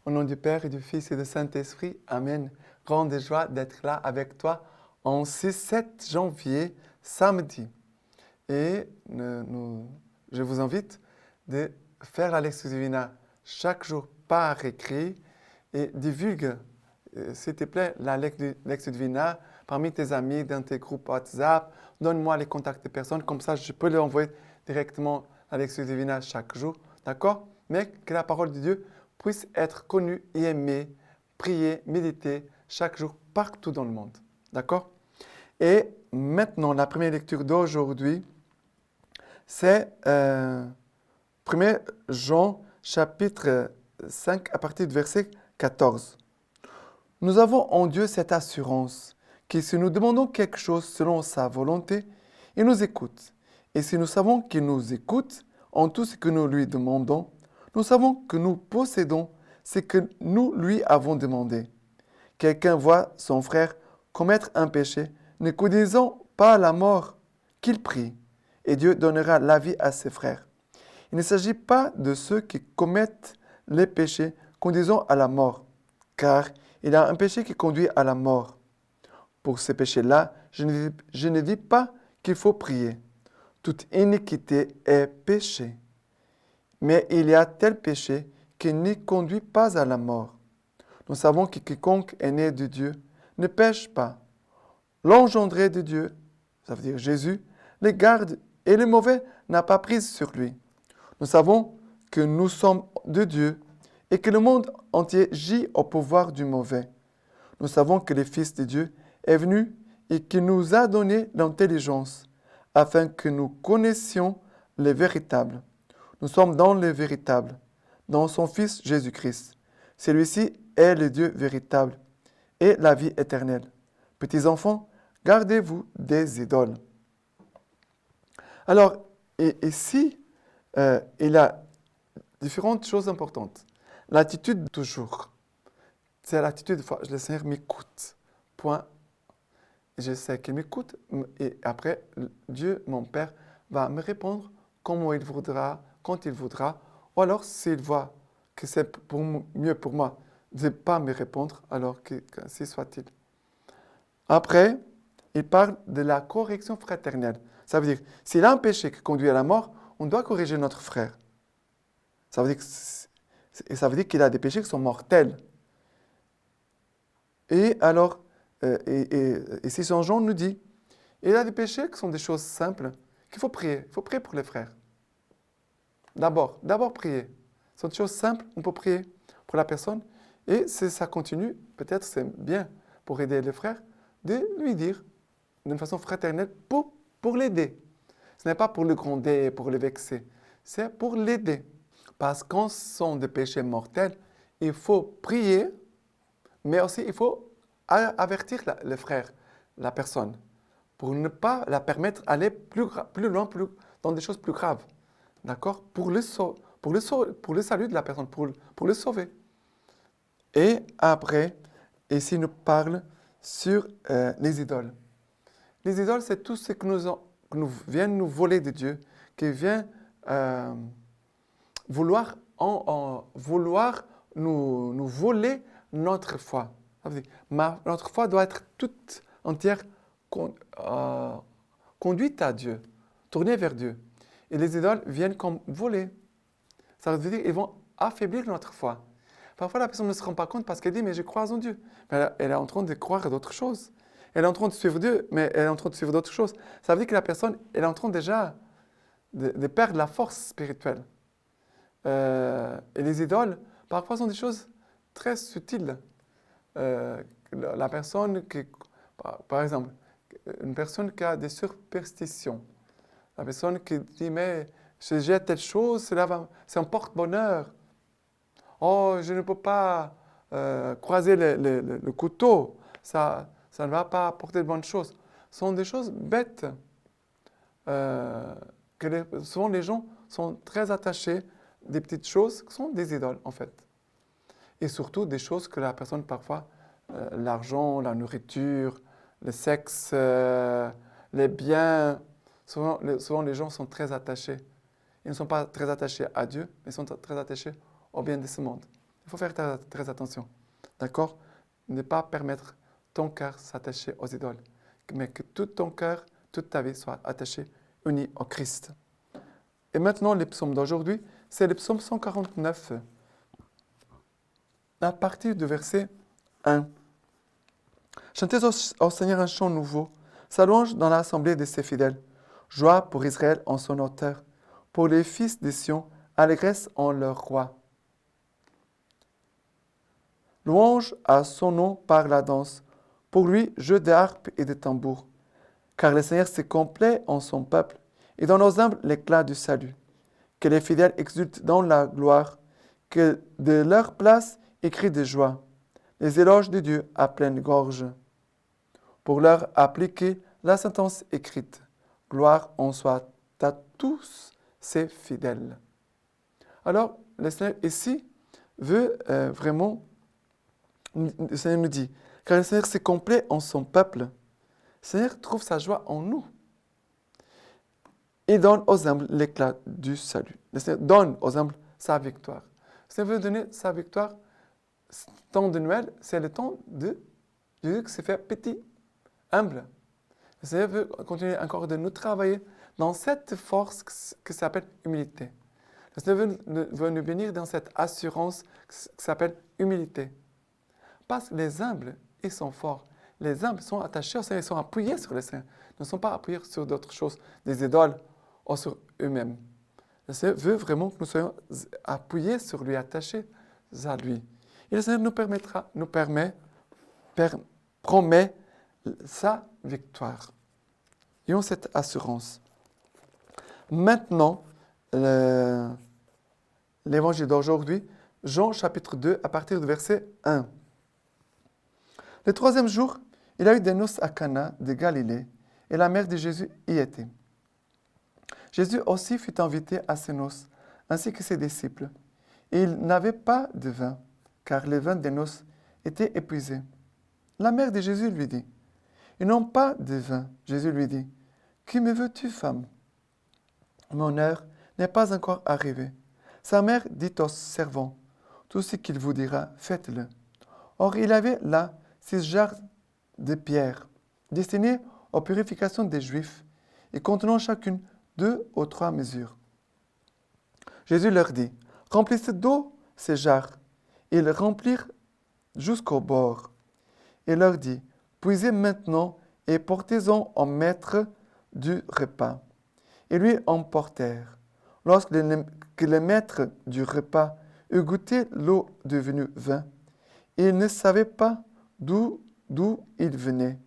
Au nom du Père et du Fils et du Saint-Esprit, Amen. Grande joie d'être là avec toi en ce 7 janvier, samedi. Et je vous invite de faire la lecture divina chaque jour par écrit et divulgue, s'il te plaît, la lecture divina parmi tes amis, dans tes groupes WhatsApp. Donne-moi les contacts des personnes, comme ça je peux leur envoyer directement la lecture divina chaque jour. D'accord? Mais que la parole de Dieu puisse être connue et aimée, priée, méditée chaque jour partout dans le monde. D'accord? Et maintenant, la première lecture d'aujourd'hui, c'est 1 Jean chapitre 5 à partir du verset 14. Nous avons en Dieu cette assurance que si nous demandons quelque chose selon sa volonté, il nous écoute. Et si nous savons qu'il nous écoute en tout ce que nous lui demandons, nous savons que nous possédons ce que nous lui avons demandé. Quelqu'un voit son frère commettre un péché, ne conduisant pas à la mort, qu'il prie, et Dieu donnera la vie à ses frères. Il ne s'agit pas de ceux qui commettent les péchés conduisant à la mort, car il y a un péché qui conduit à la mort. Pour ce péché-là, je ne dis pas qu'il faut prier. Toute iniquité est péché. Mais il y a tel péché qui ne conduit pas à la mort. Nous savons que quiconque est né de Dieu ne pêche pas. L'engendré de Dieu, ça veut dire Jésus, les garde et le mauvais n'a pas prise sur lui. Nous savons que nous sommes de Dieu et que le monde entier gît au pouvoir du mauvais. Nous savons que le Fils de Dieu est venu et qu'il nous a donné l'intelligence afin que nous connaissions le véritable. Nous sommes dans le véritable, dans son Fils Jésus-Christ. Celui-ci est le Dieu véritable et la vie éternelle. Petits enfants, gardez-vous des idoles. Alors, ici, il y a différentes choses importantes. L'attitude toujours. C'est l'attitude, le Seigneur m'écoute. Point. Je sais qu'il m'écoute et après, Dieu, mon Père, va me répondre comme il voudra, quand il voudra. Ou alors, s'il voit que c'est mieux pour moi de ne pas me répondre, alors qu'ainsi soit-il. Après, il parle de la correction fraternelle. Ça veut dire, s'il a un péché qui conduit à la mort, on doit corriger notre frère. Ça veut dire qu'il a des péchés qui sont mortels. Et alors, ici, Saint Jean nous dit, il y a des péchés qui sont des choses simples, qu'il faut prier. Il faut prier pour les frères. D'abord prier. Ce sont des choses simples, on peut prier pour la personne. Et si ça continue, peut-être c'est bien pour aider les frères, de lui dire d'une façon fraternelle pour l'aider. Ce n'est pas pour le gronder, pour le vexer. C'est pour l'aider. Parce que quand ce sont des péchés mortels, il faut prier, mais aussi il faut avertir le frère, la personne, pour ne pas la permettre d'aller plus loin, dans des choses plus graves. D'accord? Pour le salut de la personne, pour le sauver. Et après, ici, nous parle sur les idoles. Les idoles, c'est tout ce que nous vient nous voler de Dieu, qui vient vouloir nous voler notre foi. Ça veut dire, notre foi doit être toute entière conduite à Dieu, tournée vers Dieu. Et les idoles viennent comme voler. Ça veut dire qu'ils vont affaiblir notre foi. Parfois, la personne ne se rend pas compte parce qu'elle dit « mais je crois en Dieu ». Mais elle est en train de croire à d'autres choses. Elle est en train de suivre Dieu, mais elle est en train de suivre d'autres choses. Ça veut dire que la personne elle est en train déjà de perdre la force spirituelle. Et les idoles, parfois, sont des choses très subtiles. La personne par exemple, une personne qui a des superstitions. La personne qui dit « mais si j'ai telle chose, c'est un porte-bonheur ». Oh, je ne peux pas croiser le couteau, ça ne va pas apporter de bonnes choses. Ce sont des choses bêtes souvent les gens sont très attachés des petites choses qui sont des idoles en fait. Et surtout des choses que la personne parfois, l'argent, la nourriture, le sexe, les biens, souvent les gens sont très attachés. Ils ne sont pas très attachés à Dieu, mais ils sont très attachés au bien de ce monde. Il faut faire très attention. D'accord? Ne pas permettre ton cœur s'attacher aux idoles, mais que tout ton cœur, toute ta vie soit attachée, unie au Christ. Et maintenant, les psaumes d'aujourd'hui, c'est le psaume 149, à partir du verset 1. Chantez au Seigneur un chant nouveau, sa louange dans l'assemblée de ses fidèles. Joie pour Israël en son auteur, pour les fils de Sion, allégresse en leur roi. Louange à son nom par la danse, pour lui jeu de harpe et de tambour. Car le Seigneur s'est complet en son peuple, et dans nos humbles l'éclat du salut. Que les fidèles exultent dans la gloire, que de leur place écrit de joie, les éloges de Dieu à pleine gorge. Pour leur appliquer la sentence écrite, gloire en soit à tous ses fidèles. Alors, le Seigneur ici veut vraiment, le Seigneur nous dit, car le Seigneur s'est complet en son peuple, le Seigneur trouve sa joie en nous et donne aux humbles l'éclat du salut. Le Seigneur donne aux humbles sa victoire. Le Seigneur veut donner sa victoire. Ce temps de Noël, c'est le temps de Jésus qui s'est fait petit, humble. Le Seigneur veut continuer encore de nous travailler dans cette force qui s'appelle humilité. Le Seigneur veut nous bénir dans cette assurance qui s'appelle humilité. Parce que les humbles, ils sont forts. Les humbles sont attachés au Seigneur, ils sont appuyés sur le Seigneur. Ils ne sont pas appuyés sur d'autres choses, des idoles ou sur eux-mêmes. Le Seigneur veut vraiment que nous soyons appuyés sur lui, attachés à lui. Et le Seigneur nous promet sa victoire. Ayons cette assurance. Maintenant, l'évangile d'aujourd'hui, Jean chapitre 2, à partir du verset 1. Le troisième jour, il y a eu des noces à Cana de Galilée, et la mère de Jésus y était. Jésus aussi fut invité à ces noces, ainsi que ses disciples. Et ils n'avaient pas de vin, car le vin des noces était épuisé. La mère de Jésus lui dit, « Ils n'ont pas de vin. » Jésus lui dit, « Qui me veux-tu, femme? Mon heure n'est pas encore arrivée. » Sa mère dit aux servants, « Tout ce qu'il vous dira, faites-le. » Or, il avait là 6 jarres de pierre, destinées aux purifications des Juifs, et contenant chacune 2 ou 3 mesures. Jésus leur dit, « Remplissez d'eau ces jarres. » Ils remplirent jusqu'au bord. Il leur dit, « Puisez maintenant et portez-en au maître du repas. » Ils lui emportèrent. Lorsque le maître du repas eut goûté l'eau devenue vin, il ne savait pas d'où il venait,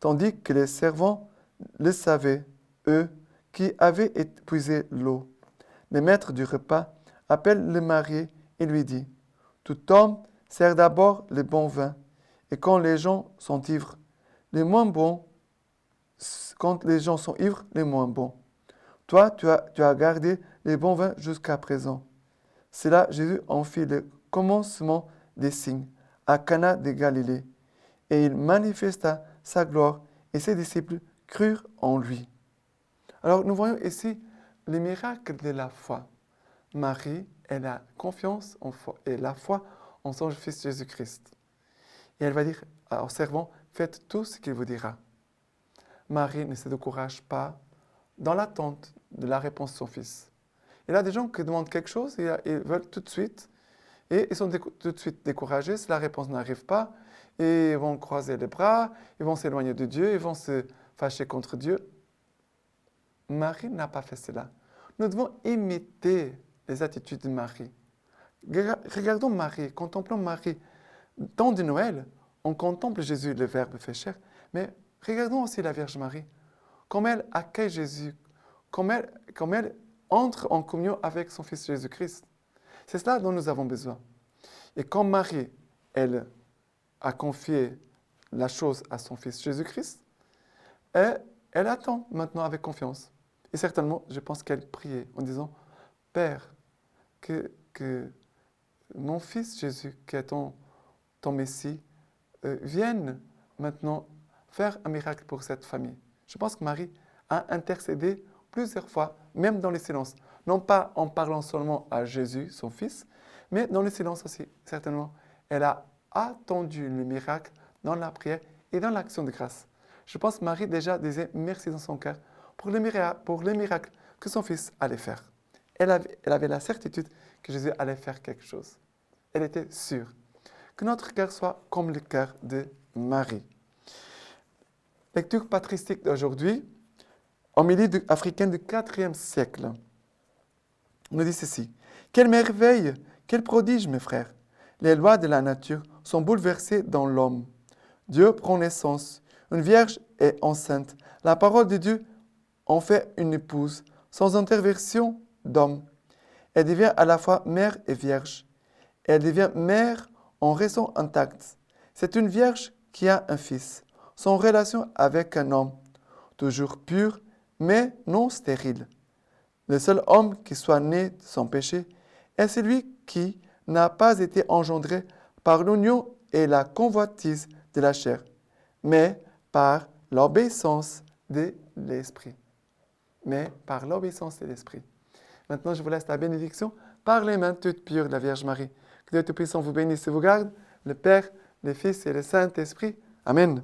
tandis que les servants le savaient, eux qui avaient épuisé l'eau. Le maître du repas appelle le marié et lui dit, « Tout homme sert d'abord le bon vin, et quand les gens sont ivres, les moins bons, quand les gens sont ivres, les moins bons. Toi, tu as gardé les bons vins jusqu'à présent. » C'est là Jésus en fit le commencement des signes à Cana de Galilée, et il manifesta sa gloire, et ses disciples crurent en lui. Alors nous voyons ici le miracle de la foi. Marie, elle a confiance et la foi en son Fils Jésus-Christ. Et elle va dire aux servants, faites tout ce qu'il vous dira. Marie ne se décourage pas dans l'attente de la réponse de son Fils. Il y a des gens qui demandent quelque chose et ils veulent tout de suite, et ils sont tout de suite découragés si la réponse n'arrive pas, et ils vont croiser les bras, ils vont s'éloigner de Dieu, ils vont se fâcher contre Dieu. Marie n'a pas fait cela. Nous devons imiter les attitudes de Marie. Regardons Marie, contemplons Marie. Temps de Noël, on contemple Jésus, le Verbe fait chair, mais regardons aussi la Vierge Marie. Comme elle accueille Jésus, comme elle entre en communion avec son Fils Jésus-Christ. C'est cela dont nous avons besoin. Et quand Marie, elle a confié la chose à son Fils Jésus-Christ, elle attend maintenant avec confiance. Et certainement, je pense qu'elle priait en disant, « Père, que mon Fils Jésus, qui est ton Messie, vienne maintenant faire un miracle pour cette famille. » Je pense que Marie a intercédé plusieurs fois, même dans le silence. Non pas en parlant seulement à Jésus, son Fils, mais dans le silence aussi, certainement. Elle a attendu le miracle dans la prière et dans l'action de grâce. Je pense que Marie déjà disait merci dans son cœur pour le miracle que son fils allait faire. Elle avait la certitude que Jésus allait faire quelque chose. Elle était sûre. Que notre cœur soit comme le cœur de Marie. Lecture patristique d'aujourd'hui, homélie africaine du IVe siècle. On nous dit ceci. Quelle merveille, quel prodige, mes frères. Les lois de la nature sont bouleversées dans l'homme. Dieu prend naissance. Une vierge est enceinte. La parole de Dieu en fait une épouse, sans intervention d'homme. Elle devient à la fois mère et vierge. Elle devient mère en raison intacte. C'est une vierge qui a un fils. Son relation avec un homme, toujours pur, mais non stérile. Le seul homme qui soit né sans péché est celui qui n'a pas été engendré par l'union et la convoitise de la chair, mais par l'obéissance de l'Esprit. Maintenant, je vous laisse la bénédiction par les mains toutes pures de la Vierge Marie. Que Dieu Tout-Puissant vous bénisse et vous garde, le Père, le Fils et le Saint-Esprit. Amen.